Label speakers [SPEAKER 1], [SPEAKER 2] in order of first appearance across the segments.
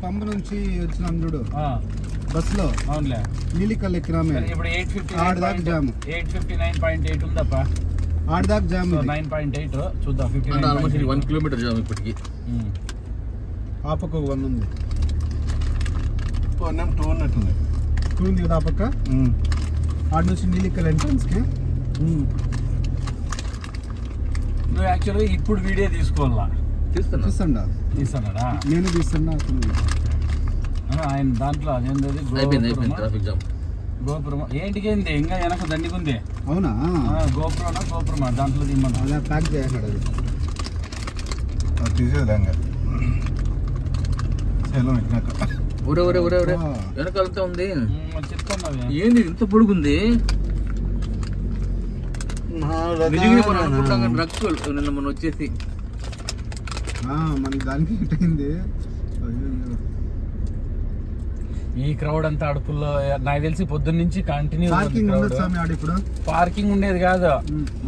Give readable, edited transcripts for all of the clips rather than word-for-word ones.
[SPEAKER 1] పంప నుంచి వచ్చినాం చూడు బస్ లో
[SPEAKER 2] అవునులే
[SPEAKER 1] నీలికల్ ఎక్కినామే
[SPEAKER 2] ఇప్పుడు 859.8 ఉందప్ప
[SPEAKER 1] ఆడదాకా జామ్
[SPEAKER 2] 9.8 చూద్దాం
[SPEAKER 3] 1 కిలోమీటర్ జామ్ ఇప్పటికి
[SPEAKER 1] ఆ పక్క 1 ఉంది
[SPEAKER 3] 2 ఉన్నట్టుంది
[SPEAKER 1] 2 ఉంది కదా ఆ పక్క ఆడ నుంచి నీలికల్ ఎంట్రన్స్ కి
[SPEAKER 2] నువ్వు యాక్చువల్గా ఇప్పుడు వీడియో తీసుకోవాలా
[SPEAKER 1] తీస్తాడా నేను తీస్తున్నా
[SPEAKER 2] ఆయన దాంట్లో అదేంటది గోపురం ఏంటికి ఏంది ఇంకా వెనక దండిగుంది
[SPEAKER 1] అవునా
[SPEAKER 2] గోపురమా దాంట్లో దిమ్మను
[SPEAKER 1] అలా ప్యాక్ చేయాలి
[SPEAKER 3] అది తీసేదిలేంగా వెనకాలంతా ఉంది
[SPEAKER 2] చెప్తాను
[SPEAKER 3] ఏంది ఇంత పొడుగుంది నిన్న మనం వచ్చేసి
[SPEAKER 1] మనకి దానికి అయింది
[SPEAKER 2] ఈ క్రౌడ్ అంతా అడుపుల్లో నాకు తెలిసి పొద్దున్న నుంచి కంటిన్యూ పార్కింగ్ ఉండేది కాదు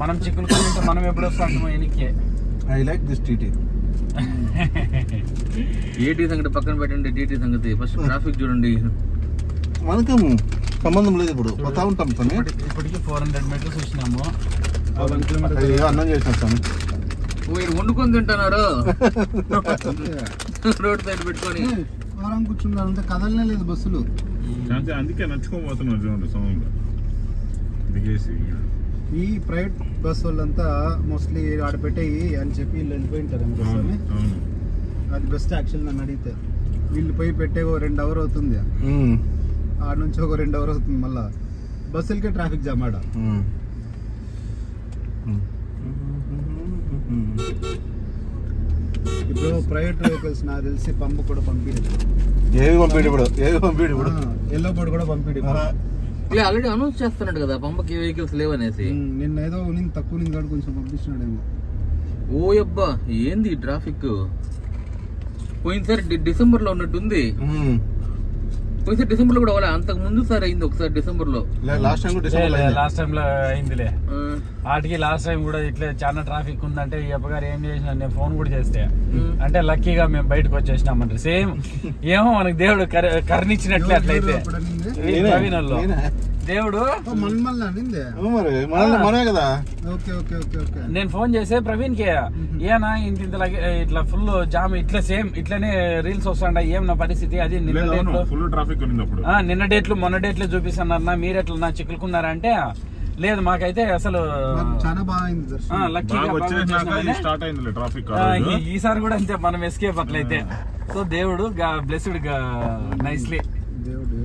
[SPEAKER 2] మనం చిక్కులుకుంటే మనం ఎప్పుడు వస్తాం వెనక్కి
[SPEAKER 3] ఐ లైక్ దిస్ టీటీ ఏటీ సంగతి పక్కన పెట్టండి టీటీ సంగతి ఫస్ట్ ట్రాఫిక్ చూడండి మనకేమో సంబంధం లేదు ఇప్పుడు పోతా ఉంటాం
[SPEAKER 2] ఇప్పటికి 400 మీటర్స్ వచ్చినాము
[SPEAKER 3] అన్నం చేసేస్తాను మీరు వండుకొని తింటున్నారు రోడ్ సైడ్ పెట్టుకొని
[SPEAKER 1] కూర్చున్నారంటే కదలనే లేదు బస్సులు
[SPEAKER 4] అందుకే నచ్చుకోబోతున్నారు చూడండి సౌండ్ దిగేసి
[SPEAKER 1] ఈ ప్రైవేట్ బస్ వాళ్ళంతా మోస్ట్లీ ఆడ పెట్టేయి అని చెప్పి వీళ్ళు వెళ్ళిపోయి ఉంటారు అది బెస్ట్ యాక్చువల్ నన్ను అడిగితే వీళ్ళు పోయి పెట్టే 2 అవర్ అవుతుంది ఆడ నుంచి ఒక 2 అవర్ అవుతుంది మళ్ళా బస్సులకే ట్రాఫిక్ జామ్ ఆడ ఇప్పుడు ప్రైవేట్ వెహికల్స్ నాకు తెలిసి పంపు కూడా పంపిడు ఎల్లో బోర్డు కూడా పంపిడు
[SPEAKER 3] ఆల్రెడీ అనౌన్స్ చేస్తున్నాడు కదా పంపకి వెహికల్స్ లేవనేసి
[SPEAKER 1] నిన్న ఏదో తక్కువ నిందాడు కొంచెం పంపిస్తున్నాడేమో
[SPEAKER 3] ఓ అబ్బా ఏంది ట్రాఫిక్ పోయినసారి డిసెంబర్ లో ఉన్నట్టుంది పోయినసారి డిసెంబర్ లో కూడా అవ్వాలి అంతకు ముందు సార్ అయింది ఒకసారి డిసెంబర్ లో
[SPEAKER 2] లాస్ట్ టైం లో అయిందిలే వాటికి లాస్ట్ టైం కూడా ఇట్లా చాలా ట్రాఫిక్ ఉందంటే ఈ అప్పగారు ఏం చేసిన నేను ఫోన్ కూడా చేస్తే అంటే లక్కీగా మేము బయటకు వచ్చేసినామంటారు సేమ్ ఏమో మనకి దేవుడు కరుణిచ్చినట్లే అట్లయితే ప్రవీణల్లో దేవుడు నేను ఫోన్ చేసే ప్రవీణ్ కి ఏనా ఇంత ఇట్లా ఫుల్ జామ్ ఇట్లా సేమ్ ఇట్లానే రీల్స్ వస్తాండ ఏం నా పరిస్థితి అది నిన్న డేట్లు మొన్న డేట్లు చూపిస్తున్నారు మీరు ఎట్లా చిక్కులుకున్నారా అంటే లేదు మాకైతే అసలు
[SPEAKER 1] చాలా
[SPEAKER 2] ఈసారి కూడా అంతే మనం ఎస్కేప్ అట్లయితే సో దేవుడు బ్లెస్డ్ నైస్లీ
[SPEAKER 1] దేవుడు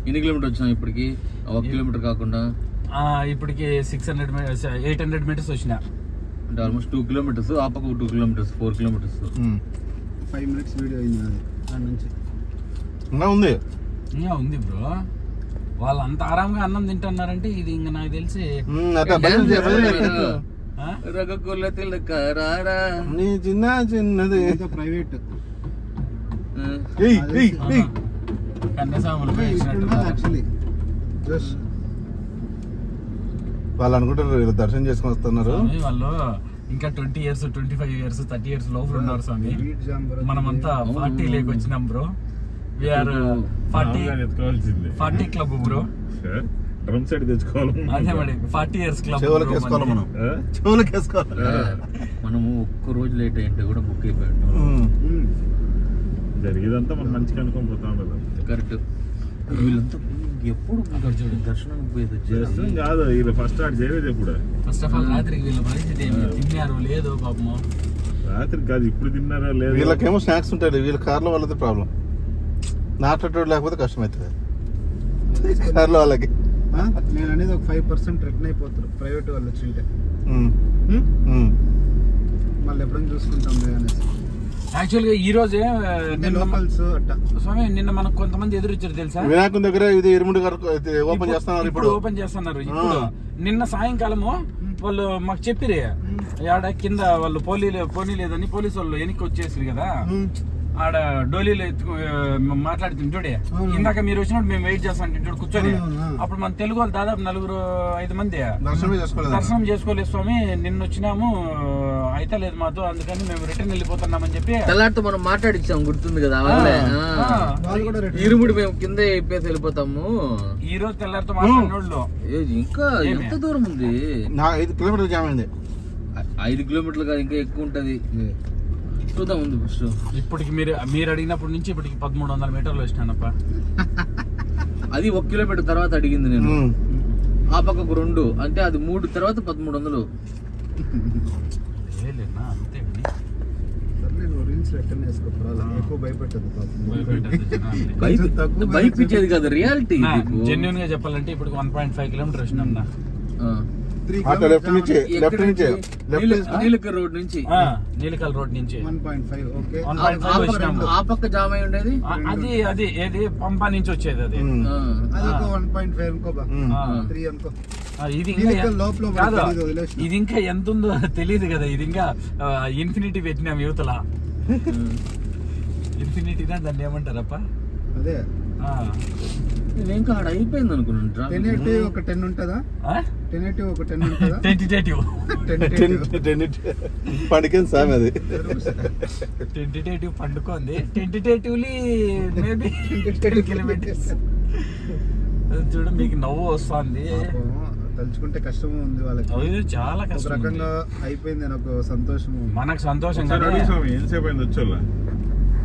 [SPEAKER 3] ఎన్ని కిలోమీటర్ వచ్చినా ఇప్పటికి 1 కిలోమీటర్ కాకుండా
[SPEAKER 2] ఇప్పటికి 800 మీటర్స్ వచ్చినా
[SPEAKER 3] అంటే ఆల్మోస్ట్ 2 కిలోమీటర్స్ ఆ పక్క 2 కిలోమీటర్స్ 4 కిలోమీటర్స్
[SPEAKER 1] 5 మినిట్స్ వీడియో అయింది దాని నుంచి
[SPEAKER 2] ఉంది బ్రో వాళ్ళు అంత ఆరాంగా అన్నం తింటున్నారంటే ఇది ఇంకా నాకు తెలిసి
[SPEAKER 1] చిన్నది ప్రైవేట్
[SPEAKER 3] వాళ్ళు అనుకుంటారు దర్శనం చేసుకొని వస్తున్నారు
[SPEAKER 2] వాళ్ళు ఇంకా 20 years 25 years 30 years లోపల ఉన్నారు స్వామి మనమంతా 40 లేక వచ్చినాం bro we are 40 club bro
[SPEAKER 4] drum set తెచ్చుకోవాలి
[SPEAKER 2] అదే మరి 40 years క్లబ్
[SPEAKER 3] మనము ఒక్క రోజు లేట్ అయ్యింటే కూడా బుక్ అయిపోయాడు
[SPEAKER 4] జరిగేదంతా మనం మంచిగా అనుకోని పోతా ఉండదు
[SPEAKER 3] కరెక్ట్ వీళ్ళంతా ఎప్పుడు దర్శనానికి పోయేది
[SPEAKER 4] కాదు వీళ్ళు ఫస్ట్ స్టార్ట్ చేయలేదు ఎప్పుడు
[SPEAKER 2] ఫస్ట్ ఆఫ్ ఆల్ రాత్రికి వీళ్ళ పరిస్థితి ఏమి తిన్నారు లేదో పాపము
[SPEAKER 4] రాత్రికి కాదు ఇప్పుడు తిన్నారా లేదు
[SPEAKER 3] వీళ్ళకేమో స్నాక్స్ ఉంటాయి వీళ్ళ కార్లో వాళ్ళది ప్రాబ్లం నాటోడు లేకపోతే కష్టం అవుతుంది కార్లో వాళ్ళకి
[SPEAKER 1] నేను అనేది ఒక 5% రిటర్న్ అయిపోతారు ప్రైవేట్ వాళ్ళు వచ్చింటే మళ్ళీ ఎప్పుడైనా చూసుకుంటాం అనేసి
[SPEAKER 2] యాక్చువల్గా ఈ రోజే
[SPEAKER 1] స్వామి
[SPEAKER 2] నిన్న మనకు కొంతమంది ఎదురు వచ్చారు తెలుసా
[SPEAKER 3] వినాయకుని దగ్గర ఇది ఇరుముడి ఓపెన్ చేస్తున్నారు
[SPEAKER 2] ఇప్పుడు ఓపెన్ చేస్తున్నారు ఇప్పుడు నిన్న సాయంకాలము వాళ్ళు మాకు చెప్పిరే ఆడ కింద వాళ్ళు పోనీ లేదని పోలీసు వాళ్ళు వెనక్కి వచ్చేసారు కదా ఆడ డోలీలో మాట్లాడుతుంది చూడే ఇందాక మీరు వచ్చినప్పుడు మేము వెయిట్ చేస్తాం చూడు కూర్చొని అప్పుడు మన తెలుగు వాళ్ళు దాదాపు 4-5 మంది దర్శనం చేసుకోలేదు స్వామి నిన్న వచ్చినాము అయితే లేదు మాతో, అందుకని మేము రిటర్న్ వెళ్ళిపోతున్నామని చెప్పి
[SPEAKER 3] తెల్లారితో మనం మాట్లాడిచ్చాం, గుర్తుంది కదా వాళ్ళే.
[SPEAKER 1] వాళ్ళు కూడా రిటర్న్
[SPEAKER 3] ఇరుముడి మేము కింద ఇప్పేసి వెళ్ళిపోతాము.
[SPEAKER 2] ఈ రోజు తెల్లారితో మాట్లాడినోళ్ళు
[SPEAKER 3] ఇంకా ఎంత దూరం ఉంది?
[SPEAKER 5] 5 కిలోమీటర్లు జామ్ అయింది.
[SPEAKER 3] 5 కిలోమీటర్లు కాదు, ఇంకా ఎక్కువ ఉంటది. చూద్దాం ఉంది ఫస్ట్.
[SPEAKER 2] ఇప్పటికి మీరు అడిగినప్పటి నుంచి ఇప్పటికి 1300 మీటర్లు వచ్చినానప్ప.
[SPEAKER 3] అది 1 కిలోమీటర్ తర్వాత అడిగింది నేను. ఆ పక్కకు 2 అంటే అది 3 తర్వాత 1300.
[SPEAKER 2] లేలేనా, అంతే కానీ.
[SPEAKER 1] సర్లే, నువ్వు రీల్స్ రిటర్న్ వేసుకోవాలి, ఎక్కువ భయపెట్టదు
[SPEAKER 3] భయపించేది కాదు, రియాలిటీ.
[SPEAKER 2] జెన్యున్ గా చెప్పాలంటే ఇప్పుడు 1.5 కిలోమీటర్ వచ్చినాం.
[SPEAKER 3] నీలకల్ రోడ్ నుంచి
[SPEAKER 2] నీలకల్ రోడ్ నుంచి
[SPEAKER 1] 1.5. ఓకే,
[SPEAKER 2] 1.5 వచ్చినాము.
[SPEAKER 3] ఆ పక్క జామ్ అయి ఉండేది
[SPEAKER 2] అది ఏది పంపా నుంచి వచ్చేది అది.
[SPEAKER 1] అది ఒక 1.5 అనుకో బా, 3 అనుకో.
[SPEAKER 2] ఇది ఇంకా
[SPEAKER 1] లోపల
[SPEAKER 2] కాదు,
[SPEAKER 1] వదిలేసిన.
[SPEAKER 2] ఇది ఇంకా ఎంత ఉందో తెలియదు కదా. ఇది ఇంకా ఇన్ఫినిటీ పెట్టినాం యువతల. ఇన్ఫినిటీనా దాన్ని ఏమంటారప్ప?
[SPEAKER 1] అదే
[SPEAKER 3] ఇంకా ఆడ అయిపోయింది అనుకున్నాను.
[SPEAKER 1] 1080 ఒక 10 ఉంటుందా? 1080 ఒక 10 ఉంటుందా?
[SPEAKER 2] టెంటేటివ్
[SPEAKER 5] పండుగ సామె అది.
[SPEAKER 2] టెంటేటివ్ పండుకోంది. Tentatively maybe 10 kilometres. చూడు, మీకు నవ్వు వస్తుంది.
[SPEAKER 1] తలుచుకుంటే కష్టం ఉంది వాళ్ళకి.
[SPEAKER 2] అది చాలా
[SPEAKER 1] ఒక
[SPEAKER 2] కష్టం.
[SPEAKER 1] రకంగా అయిపోయింది, నాకు సంతోషం.
[SPEAKER 2] మనకు సంతోషం
[SPEAKER 4] ఒకసారి
[SPEAKER 2] కదా.
[SPEAKER 4] అడుగు స్వామి, ఎంతసేపు అయింది వచ్చోళ్ళ?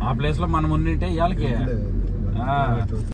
[SPEAKER 2] ఆ ప్లేస్ లో మనం ఉండింటే ఇవాళకి